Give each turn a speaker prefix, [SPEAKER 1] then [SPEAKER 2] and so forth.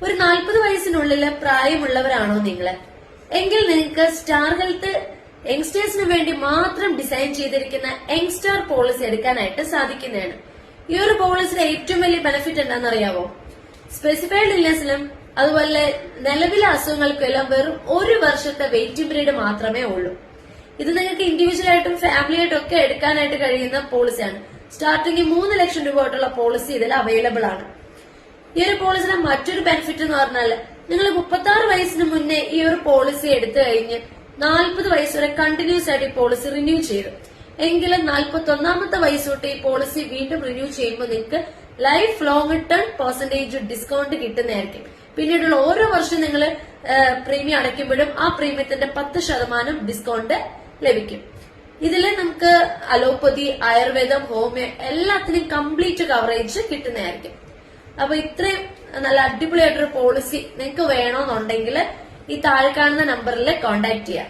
[SPEAKER 1] ഒരു 40 വയസ്സിനുള്ളില് പ്രായമുള്ളവരാണോ നിങ്ങള് എങ്കിൽ നിങ്ങൾക്ക് സ്റ്റാർ ഹെൽത്ത് യങ്സ്റ്റേഴ്സിന് വേണ്ടി മാത്രം ഡിസൈൻ ചെയ്തിരിക്കുന്ന യങ്സ്റ്റാർ പോളിസി എടുക്കാനായിട്ട് സാധിക്കുന്നതാണ്. ഈ ഒരു പോളിസിയുടെ ഏറ്റവും വലിയ ബെനിഫിറ്റ് എന്താണെന്നറിയാവോ? സ്പെസിഫൈഡ് ഇൽനെസ്സിലും അതുപോലെ നിലവിലെ അസുഖങ്ങൾക്കെല്ലാം വെറും 1 വർഷത്തെ വെയിറ്റിംഗ് പീരീഡ് മാത്രമേ ഉള്ളൂ. ഇത് നിങ്ങൾക്ക് ഇൻഡിവിജ്വൽ ആയിട്ടും ഫാമിലി ആയിട്ടും ഒക്കെ എടുക്കാനായിട്ട് കഴിയുന്ന പോളിസിയാണ്. സ്റ്റാർട്ടിംഗ് 3 ലക്ഷം രൂപ തൊട്ടുള്ള പോളിസി ഇതിൽ അവൈലബിൾ ആണ്. ഈ ഒരു പോളിസിയുടെ മറ്റൊരു ബെനിഫിറ്റ് എന്ന് പറഞ്ഞാൽ നിങ്ങൾ 36 വയസ്സിന് മുന്നേ ഈ ഒരു പോളിസി എടുത്തു കഴിഞ്ഞ് 40 വയസ്സ് വരെ കണ്ടിന്യൂസ് ആയിട്ട് ഈ പോളിസി റിന്യൂ ചെയ്തു എങ്കിലും 41ാമത്തെ വയസ്സ് തൊട്ട് ഈ പോളിസി വീണ്ടും റിന്യൂ ചെയ്യുമ്പോൾ നിങ്ങൾക്ക് ലൈഫ് ലോങ് 10% ഡിസ്കൗണ്ട് കിട്ടുന്നതായിരിക്കും. പിന്നീടുള്ള ഓരോ വർഷം നിങ്ങൾ പ്രീമിയം അടയ്ക്കുമ്പോഴും ആ പ്രീമിയത്തിന്റെ 10% ഡിസ്കൗണ്ട് ലഭിക്കും. ഇതില് നമുക്ക് അലോപ്പതി, ആയുർവേദം, ഹോമിയോ എല്ലാത്തിനും കംപ്ലീറ്റ് കവറേജ് കിട്ടുന്നതായിരിക്കും. അപ്പൊ ഇത്രയും നല്ല അടിപൊളിയായിട്ടൊരു പോളിസി നിങ്ങൾക്ക് വേണമെന്നുണ്ടെങ്കിൽ ഈ താഴെ കാണുന്ന നമ്പറിൽ കോൺടാക്ട് ചെയ്യാം.